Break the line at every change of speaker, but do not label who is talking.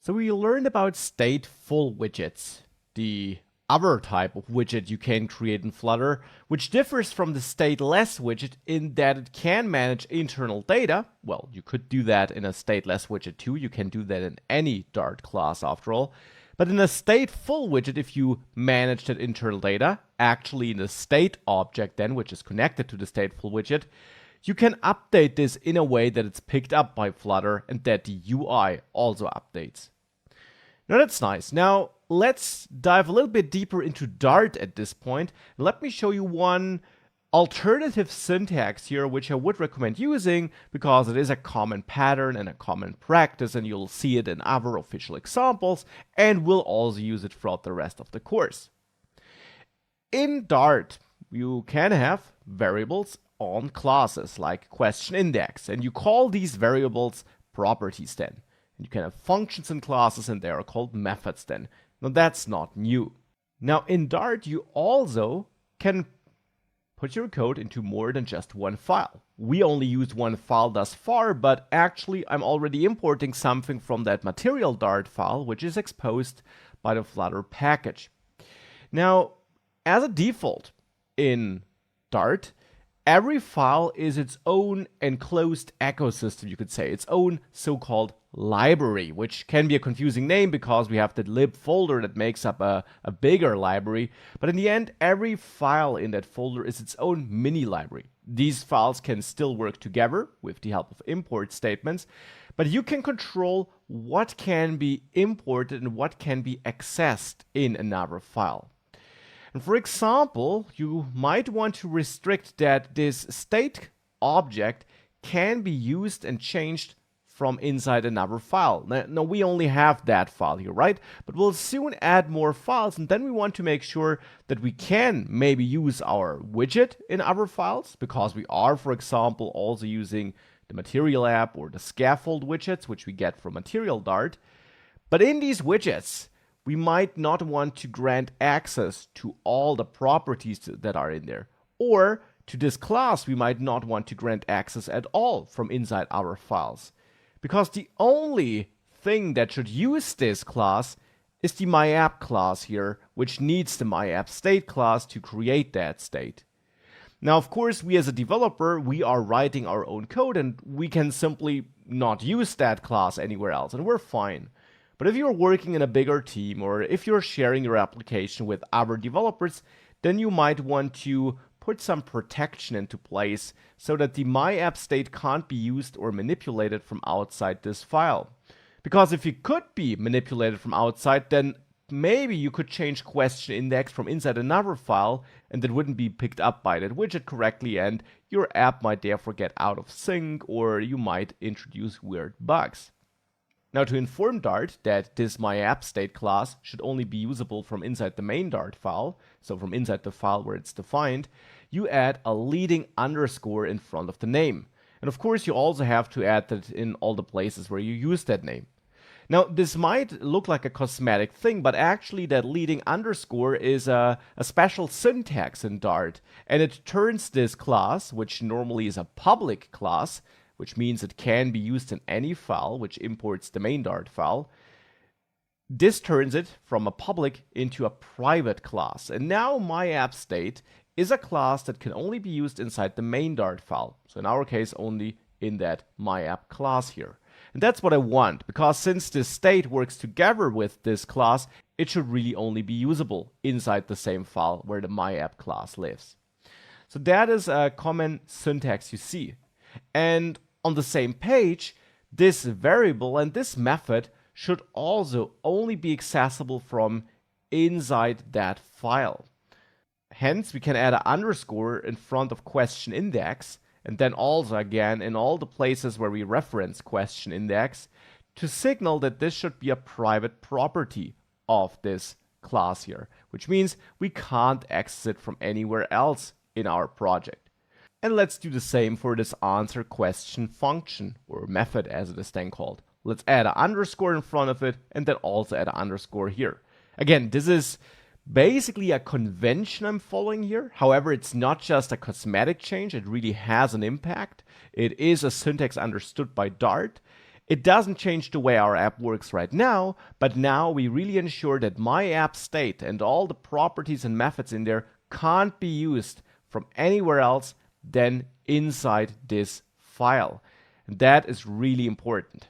So we learned about stateful widgets, the other type of widget you can create in Flutter, which differs from the stateless widget in that it can manage internal data. Well, you could do that in a stateless widget too. You can do that in any Dart class after all. But in a stateful widget, if you manage that internal data, actually in the state object then, which is connected to the stateful widget, you can update this in a way that it's picked up by Flutter and that the UI also updates. Now that's nice. Now let's dive a little bit deeper into Dart at this point. Let me show you one alternative syntax here which I would recommend using because it is a common pattern and a common practice, and you'll see it in other official examples, and we'll also use it throughout the rest of the course. In Dart, you can have variables on classes like question index, and you call these variables properties then. And you can have functions in classes, and they are called methods then. Now that's not new. Now in Dart, you also can put your code into more than just one file. We only used one file thus far, but actually I'm already importing something from that material Dart file, which is exposed by the Flutter package. Now, as a default in Dart, every file is its own enclosed ecosystem, you could say, its own so-called library, which can be a confusing name because we have the lib folder that makes up a bigger library. But in the end, every file in that folder is its own mini library. These files can still work together with the help of import statements, but you can control what can be imported and what can be accessed in another file. And for example, you might want to restrict that this state object can be used and changed from inside another file. Now we only have that file here, right? But we'll soon add more files, and then we want to make sure that we can maybe use our widget in other files, because we are, for example, also using the Material app or the scaffold widgets, which we get from Material Dart. But in these widgets, we might not want to grant access to all the properties that are in there. Or to this class, we might not want to grant access at all from inside our files. Because the only thing that should use this class is the MyApp class here, which needs the MyApp state class to create that state. Now, of course, we as a developer, we are writing our own code, and we can simply not use that class anywhere else, and we're fine. But if you're working in a bigger team, or if you're sharing your application with other developers, then you might want to put some protection into place so that the MyApp state can't be used or manipulated from outside this file. Because if it could be manipulated from outside, then maybe you could change question index from inside another file, and that wouldn't be picked up by that widget correctly, and your app might therefore get out of sync, or you might introduce weird bugs. Now, to inform Dart that this MyApp state class should only be usable from inside the main Dart file, so from inside the file where it's defined, you add a leading underscore in front of the name. And of course, you also have to add that in all the places where you use that name. Now, this might look like a cosmetic thing, but actually that leading underscore is a special syntax in Dart, and it turns this class, which normally is a public class, which means it can be used in any file which imports the main Dart file. This turns it from a public into a private class. And now MyAppState is a class that can only be used inside the main Dart file. So in our case, only in that MyApp class here. And that's what I want, because since this state works together with this class, it should really only be usable inside the same file where the MyApp class lives. So that is a common syntax you see. And on the same page, this variable and this method should also only be accessible from inside that file. Hence, we can add an underscore in front of question index, and then also again in all the places where we reference question index to signal that this should be a private property of this class here, which means we can't access it from anywhere else in our project. And let's do the same for this answer question function, or method as it is then called. Let's add an underscore in front of it, and then also add an underscore here. Again, this is basically a convention I'm following here. However, it's not just a cosmetic change, it really has an impact. It is a syntax understood by Dart, It doesn't change the way our app works right now, but now we really ensure that my app state and all the properties and methods in there can't be used from anywhere else than inside this file. And that is really important.